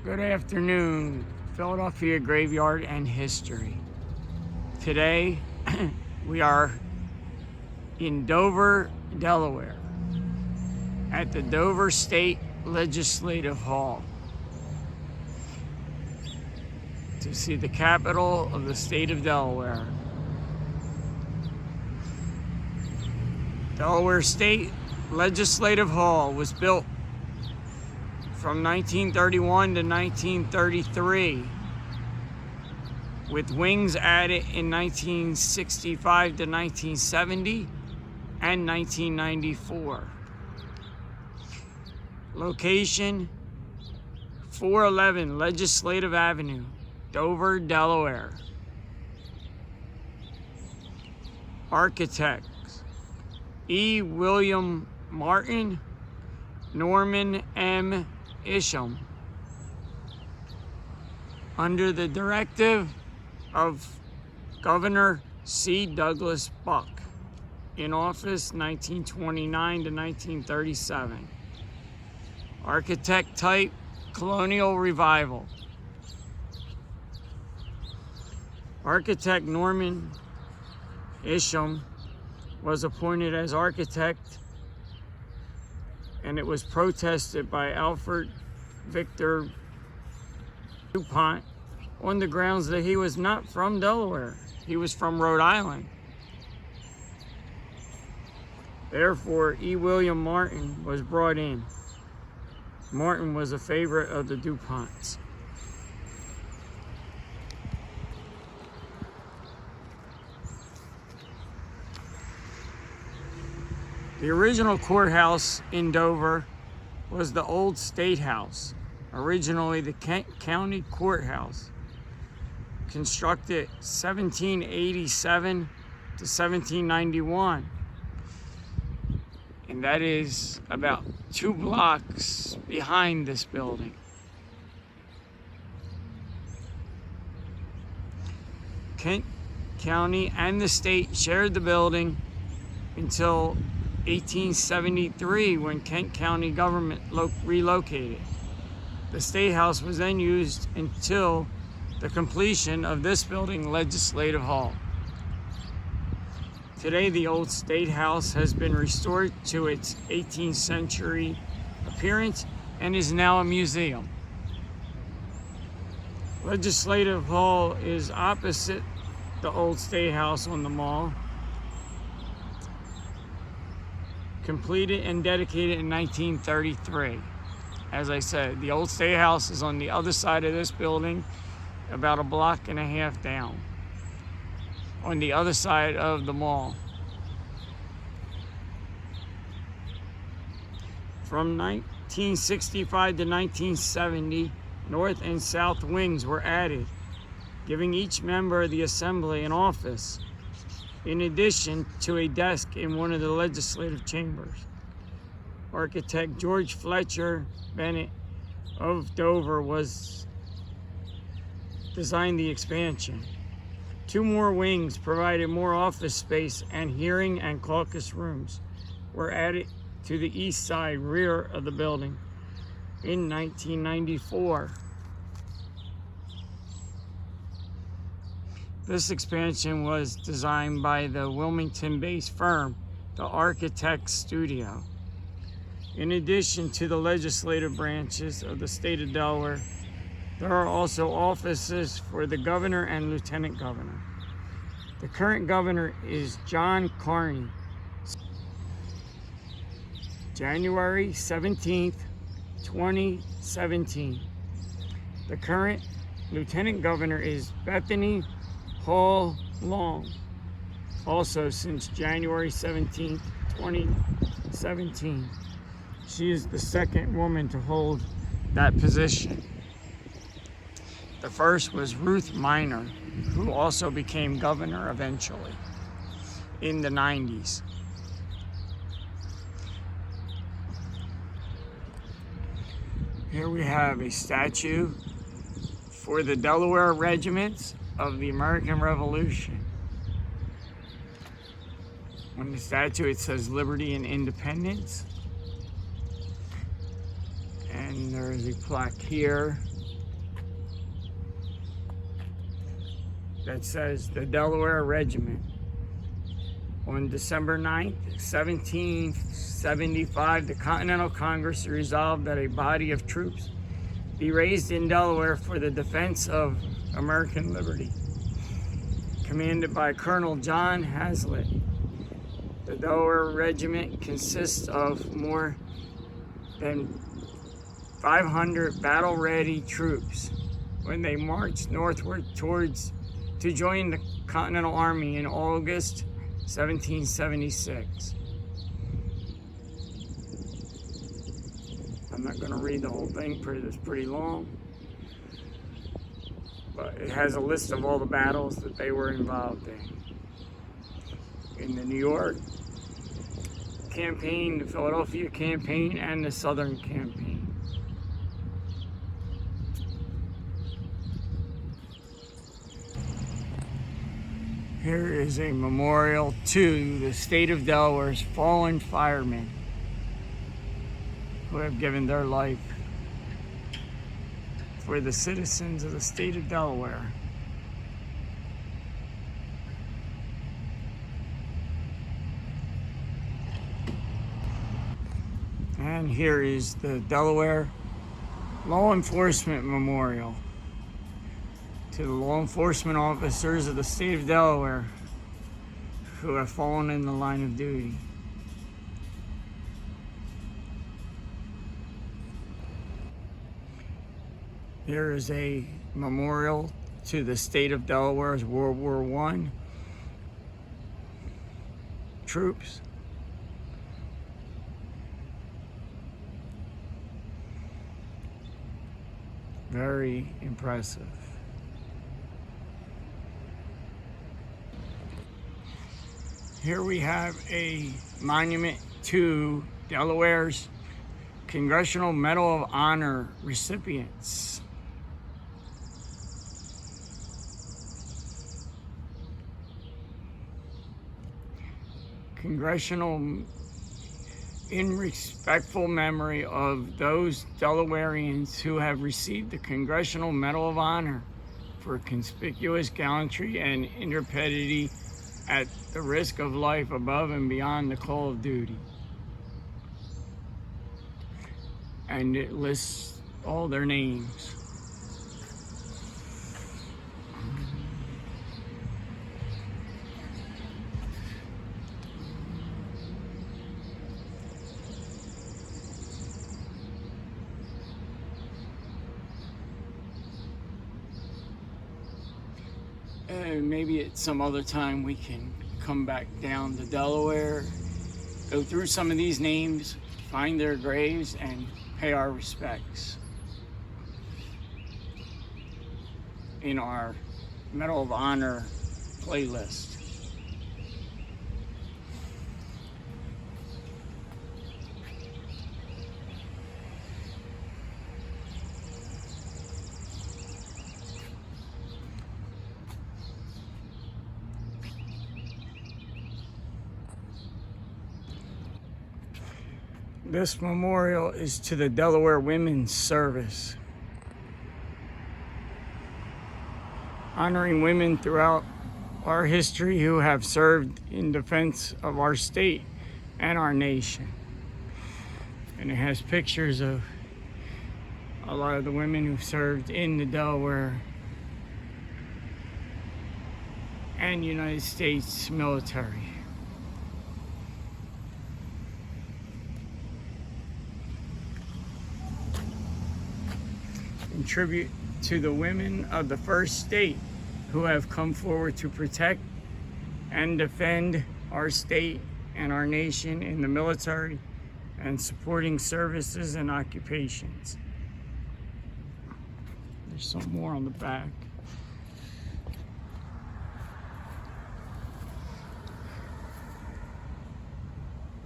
Good afternoon, Philadelphia Graveyard and History. Today, we are in Dover, Delaware, at the Dover State Legislative Hall to see the capital of the state of Delaware. Delaware State Legislative Hall was built from 1931 to 1933, with wings added in 1965 to 1970 and 1994. Location: 411 Legislative Avenue, Dover, Delaware. Architects: E. William Martin, Norman M. Isham, under the directive of Governor C. Douglas Buck, in office 1929 to 1937. Architect type: Colonial Revival. Architect Norman Isham was appointed as architect, and it was protested by Alfred Victor DuPont on the grounds that he was not from Delaware. He was from Rhode Island. Therefore, E. William Martin was brought in. Martin was a favorite of the DuPonts. The original courthouse in Dover was the old State House, originally the Kent County Courthouse, constructed 1787 to 1791. And that is about 2 blocks behind this building. Kent County and the state shared the building until 1873, when Kent County government relocated. The State House was then used until the completion of this building, Legislative Hall. Today, the old State House has been restored to its 18th century appearance and is now a museum. Legislative Hall is opposite the old State House on the mall, completed and dedicated in 1933. As I said, the old State House is on the other side of this building, about 1.5 blocks down, on the other side of the mall. From 1965 to 1970, north and south wings were added, giving each member of the assembly an office, in addition to a desk in one of the legislative chambers. Architect George Fletcher Bennett of Dover designed the expansion. 2 more wings provided more office space, and hearing and caucus rooms were added to the east side rear of the building in 1994. This expansion was designed by the Wilmington-based firm, the Architects Studio. In addition to the legislative branches of the state of Delaware, there are also offices for the governor and lieutenant governor. The current governor is John Carney. January 17th, 2017. The current lieutenant governor is Bethany Hall Long, also since January 17th, 2017. She is the second woman to hold that position. The first was Ruth Minor, who also became governor eventually in the 90s. Here we have a statue for the Delaware regiments of the American Revolution. On the statue it says Liberty and Independence. And there is a plaque here that says the Delaware Regiment. On December 9th, 1775, the Continental Congress resolved that a body of troops be raised in Delaware for the defense of American liberty, commanded by Colonel John Hazlitt. The Delaware Regiment consists of more than 500 battle-ready troops when they marched northward to join the Continental Army in August 1776. I'm not going to read the whole thing, it's pretty long, but it has a list of all the battles that they were involved in the New York campaign, the Philadelphia campaign, and the Southern campaign. Here is a memorial to the state of Delaware's fallen firemen who have given their life for the citizens of the state of Delaware. And here is the Delaware Law Enforcement Memorial to the law enforcement officers of the state of Delaware who have fallen in the line of duty. Here is a memorial to the state of Delaware's World War I troops. Very impressive. Here we have a monument to Delaware's Congressional Medal of Honor recipients. In respectful memory of those Delawareans who have received the Congressional Medal of Honor for conspicuous gallantry and intrepidity at the risk of life above and beyond the call of duty. And it lists all their names. And maybe at some other time we can come back down to Delaware, go through some of these names, find their graves, and pay our respects in our Medal of Honor playlist. This memorial is to the Delaware Women's Service, honoring women throughout our history who have served in defense of our state and our nation. And it has pictures of a lot of the women who served in the Delaware and United States military. In tribute to the women of the first state who have come forward to protect and defend our state and our nation in the military and supporting services and occupations. There's some more on the back.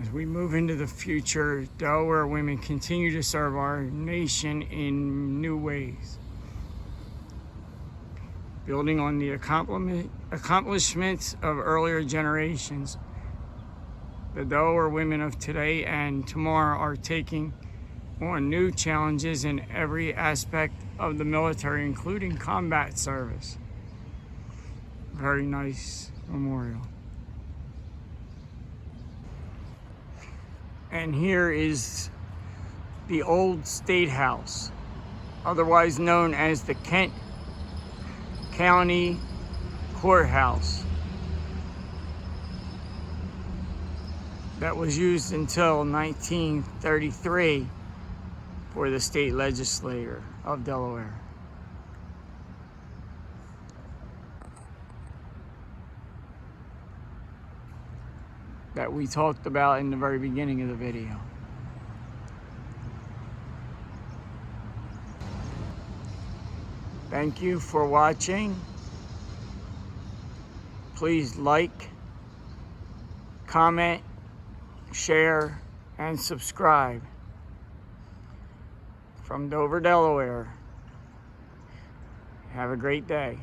As we move into the future, Delaware women continue to serve our nation in new ways, building on the accomplishments of earlier generations. The Delaware women of today and tomorrow are taking on new challenges in every aspect of the military, including combat service. Very nice memorial. And here is the old State House, otherwise known as the Kent County Courthouse, that was used until 1933 for the state legislature of Delaware. That we talked about in the very beginning of the video. Thank you for watching. Please like, comment, share, and subscribe. From Dover, Delaware. Have a great day.